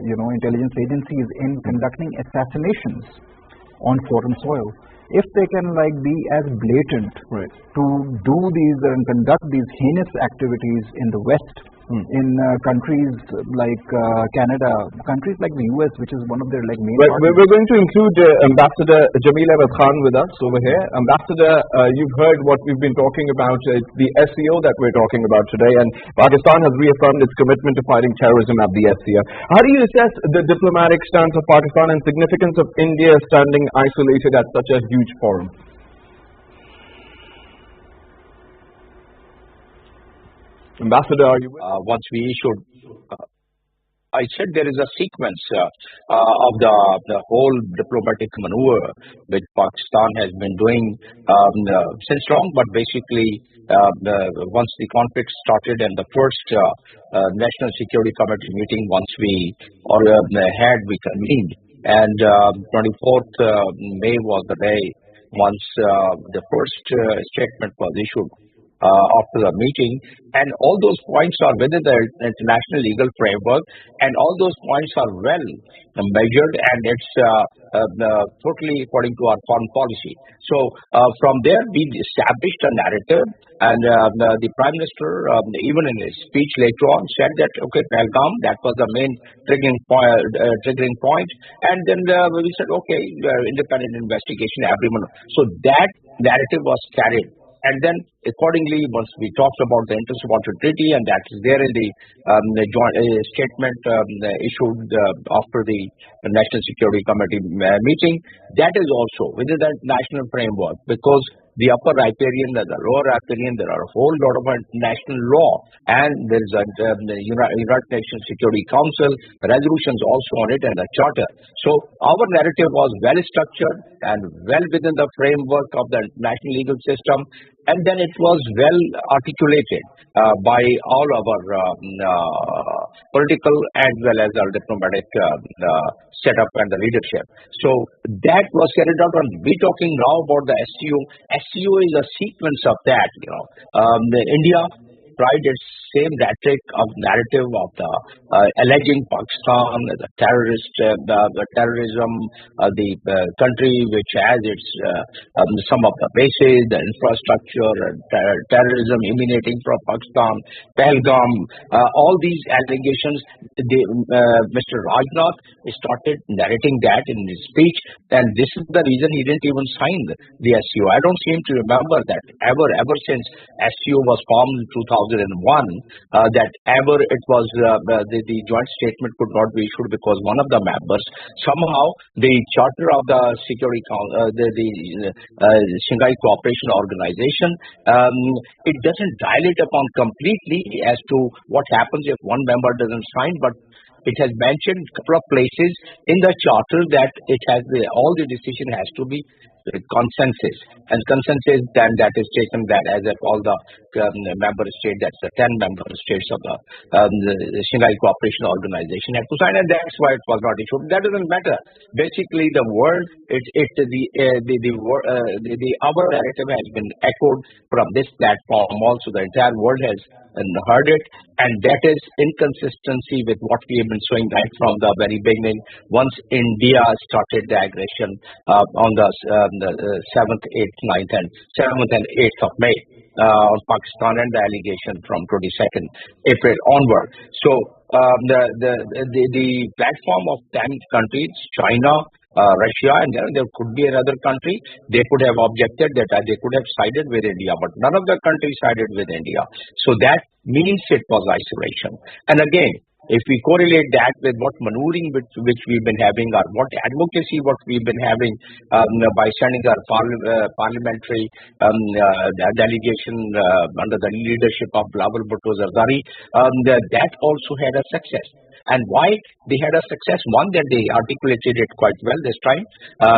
intelligence agencies in conducting assassinations on foreign soil. If they can be as blatant to do these and conduct these heinous activities in the West, in countries like Canada, countries like the US, which is one of their main partners. We're going to include Ambassador Jamil Khan with us over here. Ambassador, you've heard what we've been talking about, the SCO that we're talking about today, and Pakistan has reaffirmed its commitment to fighting terrorism at the SCO. How do you assess the diplomatic stance of Pakistan and significance of India standing isolated at such a huge forum? Ambassador, are you once we issued, I said there is a sequence of the whole diplomatic maneuver which Pakistan has been doing since long, but basically once the conflict started and the first National Security Committee meeting once we convened, and 24th May was the day once the first statement was issued after the meeting, and all those points are within the international legal framework, and all those points are well measured, and it's totally according to our foreign policy. So from there, we established a narrative, and the Prime Minister, even in his speech later on, said that, okay, Pahalgam, that was the main triggering point, and then we said, okay, independent investigation, everyone. So that narrative was carried. And then, accordingly, once we talked about the Inter-Supporter Treaty, and that is there in the joint statement issued after the National Security Committee meeting, that is also within that national framework, because the upper riparian and the lower riparian, there are a whole lot of international law, and there is the United Nations Security Council resolutions also on it, and the charter. So our narrative was well structured and well within the framework of the national legal system, and then it was well articulated by all our political as well as our diplomatic setup and the leadership. So that was carried out, and we're talking now about the SCO. SCO is a sequence of that. India tried its same narrative of the alleging Pakistan as a terrorist, terrorism, the country which has its some of the bases, the infrastructure, and terrorism emanating from Pakistan, Pahalgam, all these allegations. Mr. Rajnath started narrating that in his speech, and this is the reason he didn't even sign the SCO. I don't seem to remember that ever since SCO was formed in 2001. That ever it was the joint statement could not be issued because one of the members somehow the charter of the Security Council, the Shanghai Cooperation Organization, it doesn't dilate upon completely as to what happens if one member doesn't sign, but it has mentioned a couple of places in the charter that it has all the decision has to be consensus, and consensus then that is taken that as if all the member states, that's the 10 member states of the Shanghai Cooperation Organization have to sign, and that's why it was not issued. That doesn't matter. Basically, the world, our narrative has been echoed from this platform. Also, the entire world has heard it, and that is inconsistency with what we have been showing right from the very beginning. Once India started the aggression on the 7th, 8th, 9th, and 7th and 8th of May on Pakistan, and the allegation from 22nd April onward. So the platform of 10 countries, China, Russia, and there could be another country, they could have objected that they could have sided with India, but none of the countries sided with India. So that means it was isolation. And again, if we correlate that with what maneuvering which we've been having, or what advocacy what we've been having by sending our parliamentary delegation under the leadership of Bilawal Bhutto Zardari, that also had a success. And why they had a success? One, that they articulated it quite well this time.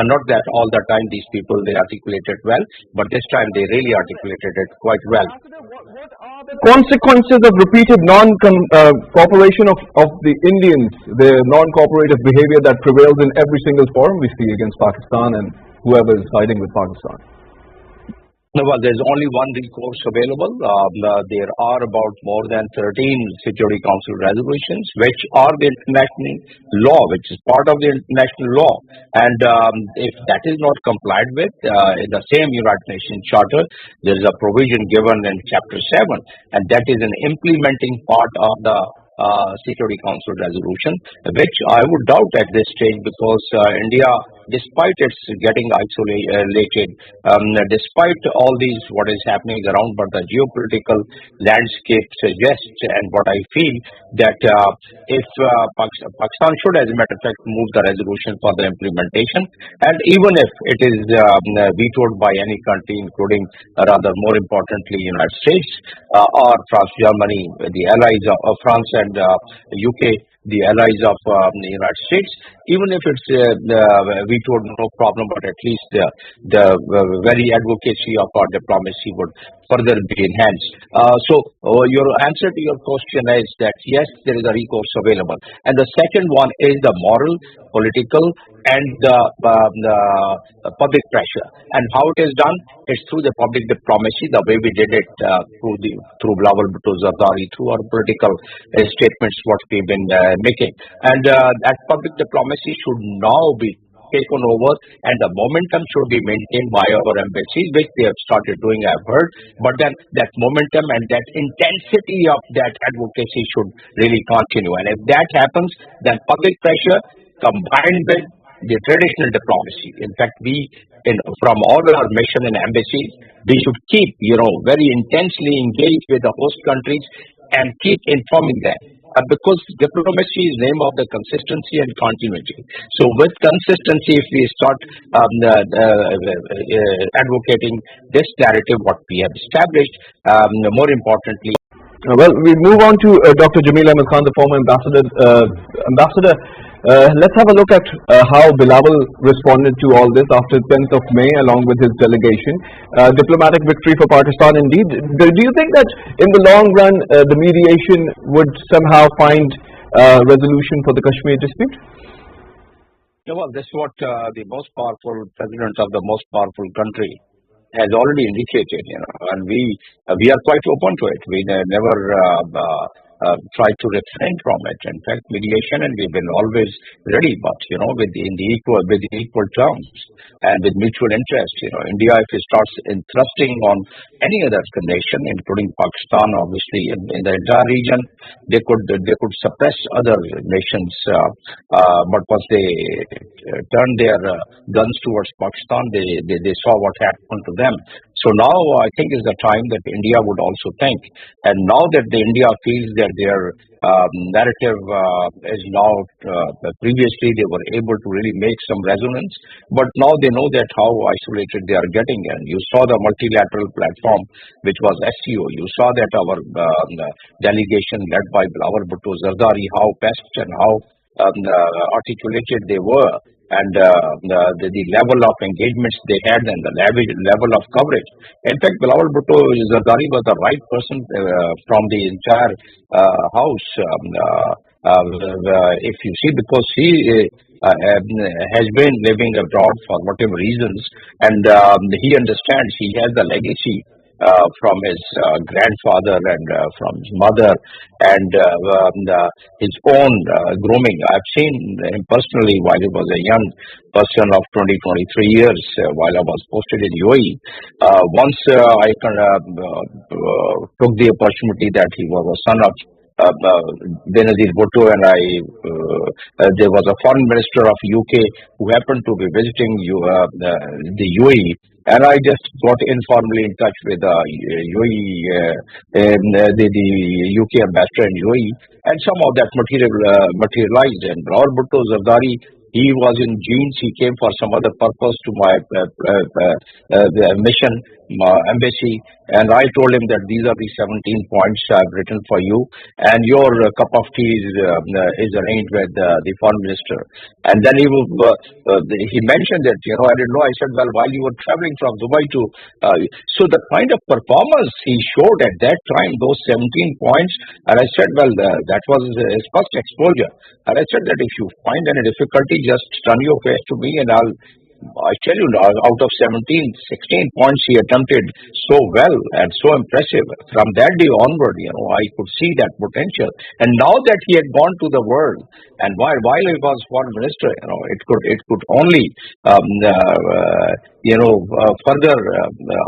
Not that all the time these people, they articulated well, but this time they really articulated it quite well. What are the consequences of repeated non-cooperation of the Indians, the non-cooperative behavior that prevails in every single forum we see against Pakistan and whoever is siding with Pakistan? No, well, there's only one recourse available. There are about more than 13 Security Council resolutions, which are the international law, which is part of the international law. And if that is not complied with in the same United Nations Charter, there is a provision given in Chapter 7, and that is an implementing part of the Security Council resolution, which I would doubt at this stage because India, despite its getting isolated, despite all these what is happening around, but the geopolitical landscape suggests, and what I feel that if Pakistan should, as a matter of fact, move the resolution for the implementation, and even if it is vetoed by any country, including rather more importantly United States or France, Germany, the allies of France and UK, the allies of the United States, even if it's vetoed, no problem, but at least the very advocacy of our diplomacy would further be enhanced. So your answer to your question is that yes, there is a recourse available. And the second one is the moral, political, and the public pressure. And how it is done? It's through the public diplomacy, the way we did it through Bilawal Bhutto Zardari, through our political statements, what we've been making. And that public diplomacy should now be taken over, and the momentum should be maintained by our embassies, which they have started doing, I've heard. But then that momentum and that intensity of that advocacy should really continue. And if that happens, then public pressure combined with the traditional diplomacy. In fact, from all our mission and embassies, we should keep, very intensely engaged with the host countries and keep informing them. Because diplomacy is name of the consistency and continuity. So with consistency, if we start advocating this narrative, what we have established, more importantly. Well, we move on to Dr. Jamil Ahmed Khan, the former ambassador. Ambassador, let's have a look at how Bilawal responded to all this after 10th of May along with his delegation. Diplomatic victory for Pakistan indeed. Do you think that in the long run the mediation would somehow find resolution for the Kashmir dispute? Yeah, well, this is what the most powerful president of the most powerful country has already indicated, and we are quite open to it. We never try to refrain from it. In fact, mediation, and we've been always ready, but with equal terms and with mutual interest. India, if it starts thrusting on any other nation, including Pakistan, obviously in the entire region, they could suppress other nations. But once they turned their guns towards Pakistan, they saw what happened to them. So now I think is the time that India would also think. And now that India feels that their narrative is now, previously they were able to really make some resonance, but now they know that how isolated they are getting. And you saw the multilateral platform, which was SCO. You saw that our delegation led by Bilawal Bhutto Zardari, how best and how articulated they were. And the level of engagements they had and the level of coverage. In fact, Bilawal Bhutto Zardari was the right person from the entire house. If you see, because he has been living abroad for whatever reasons, and he understands, he has the legacy from his grandfather and from his mother, and his own grooming. I've seen him personally while he was a young person of 20-23 years, while I was posted in UAE. Once I took the opportunity that he was a son of Benazir Bhutto, and there was a foreign minister of UK who happened to be visiting the UAE, and I just got informally in touch with the UK ambassador in UAE, and some of that materialized. And Bilawal Bhutto Zardari, he was in jeans. He came for some other purpose to my mission, my embassy, and I told him that these are the 17 points I've written for you, and your cup of tea is arranged with the foreign minister. And then he mentioned that, I didn't know. I said, well, while you were traveling from Dubai to, so the kind of performance he showed at that time, those 17 points, and I said, well, that was his first exposure. And I said that if you find any difficulty, just turn your face to me, and I'll I tell you, out of 17, 16 points he attempted so well and so impressive. From that day onward, I could see that potential. And now that he had gone to the world, and while he was foreign minister, it could only further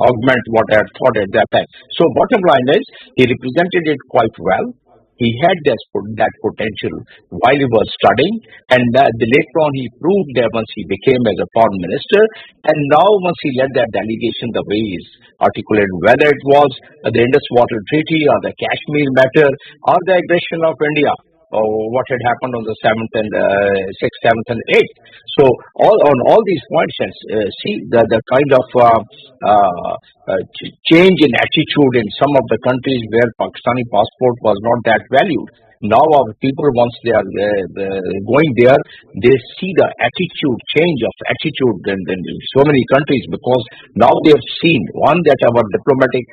augment what I had thought at that time. So bottom line is, he represented it quite well. He had that potential while he was studying, and later on he proved that once he became as a foreign minister, and now once he led that delegation the way he is articulated, whether it was the Indus Water Treaty or the Kashmir matter or the aggression of India, or what had happened on the 7th and 6th, 7th and 8th. So on all these points, see the kind of change in attitude in some of the countries where Pakistani passport was not that valued. Now our people, once they are going there, they see the change of attitude in so many countries, because now they have seen, one, that our diplomatic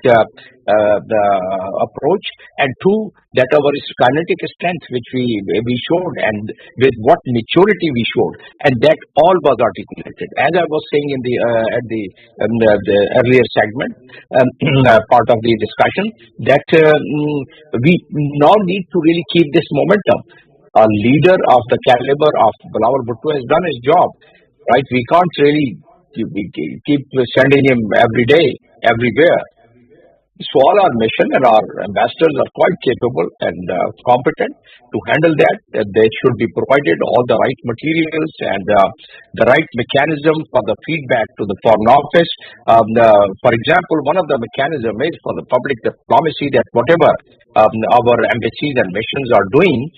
approach, and two, that our kinetic strength which we showed, and with what maturity we showed, and that all was articulated. As I was saying in the earlier segment, part of the discussion, that we now need to really keep this momentum. A leader of the caliber of Bilawal Bhutto has done his job, right? We can't really keep sending him every day, everywhere. So all our mission and our ambassadors are quite capable and competent to handle that. They should be provided all the right materials and the right mechanism for the feedback to the Foreign Office. For example, one of the mechanisms is for the public diplomacy, that whatever our embassies and missions are doing,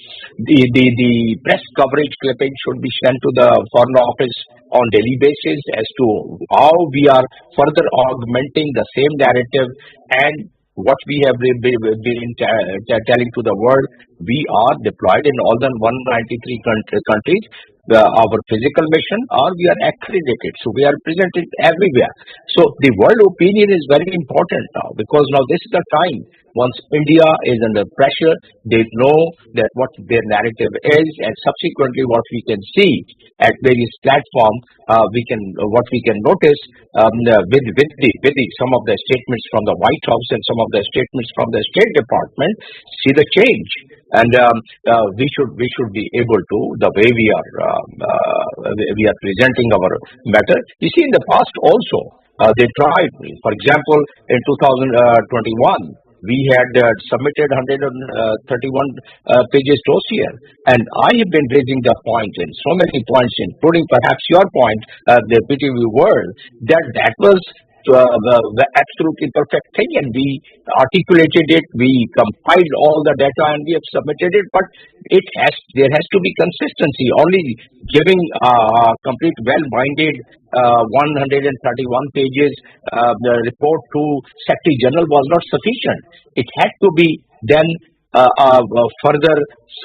the press coverage clipping should be sent to the Foreign Office on daily basis as to how we are further augmenting the same narrative and what we have been telling to the world. We are deployed in all the 193 countries, our physical mission, or we are accredited. So we are presented everywhere. So the world opinion is very important now, because now this is the time. Once India is under pressure, they know that what their narrative is, and subsequently what we can see at various platforms, what we can notice with some of the statements from the White House and some of the statements from the State Department, see the change. And we should be able to, the way we are presenting our matter. You see, in the past also they tried. For example, in 2021. We had submitted 131 pages dossier, and I have been raising the point in so many points, including perhaps your point, the PTV world, that was the absolutely perfect thing, and we articulated it, we compiled all the data, and we have submitted it. But there has to be consistency. Only giving a complete well-minded 131 pages the report to Secretary General was not sufficient. It had to be then further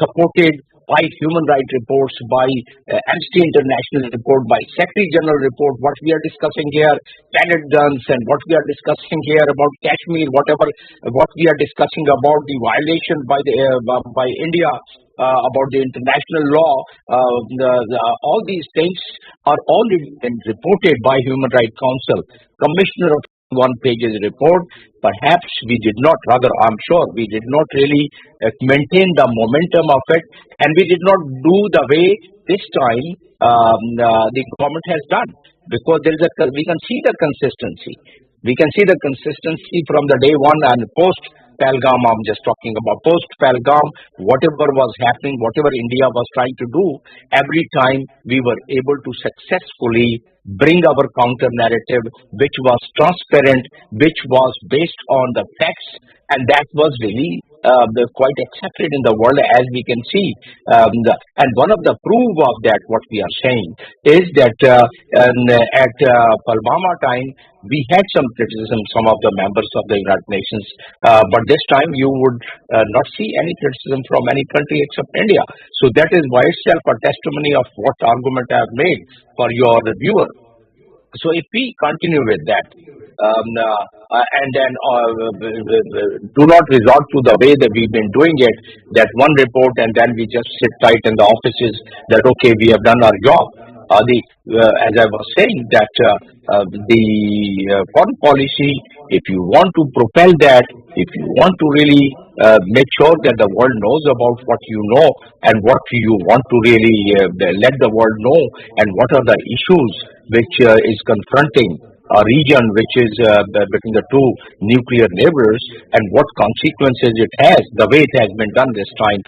supported by human rights reports, by Amnesty International report, by Secretary General report, what we are discussing here, pellet guns, and what we are discussing here about Kashmir, what we are discussing about the violation by India about the international law, all these things are already been reported by Human Rights Council. Commissioner of one-pages report. Perhaps we did not, rather I'm sure we did not really maintain the momentum of it, and we did not do the way this time the government has done, because we can see the consistency. We can see the consistency from the day one and post Pahalgam. I'm just talking about post Pahalgam, whatever was happening, whatever India was trying to do, every time we were able to successfully bring our counter narrative, which was transparent, which was based on the facts, and that was really quite accepted in the world, as we can see. And one of the proof of that, what we are saying, is that at Pulwama time, we had some criticism, some of the members of the United Nations, but this time you would not see any criticism from any country except India. So that is by itself a testimony of what argument I have made for your viewer. So if we continue with that, and then do not resort to the way that we've been doing it, that one report and then we just sit tight in the offices that, okay, we have done our job. as I was saying, that the foreign policy, if you want to propel that, if you want to really make sure that the world knows about what you know and what you want to really let the world know, and what are the issues which is confronting a region which is between the two nuclear neighbors, and what consequences it has, the way it has been done this time,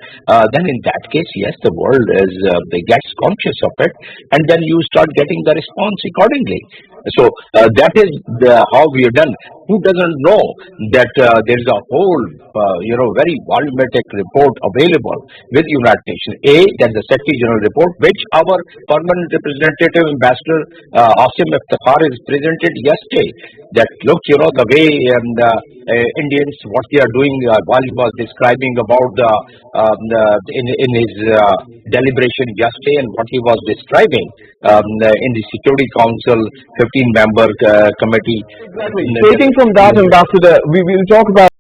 then in that case, yes, the world is they gets conscious of it, and then you start getting the response accordingly. So that is how we are done. Who doesn't know that there is a whole, very volumetric report available with United Nations? That's the Secretary General report, which our permanent representative Ambassador Asim Iftikhar is presented yesterday. That look, the way Indians, what they are doing, while he was describing about in his deliberation yesterday, and what he was describing in the Security Council 15-member committee. Taking from that, Ambassador, we will talk about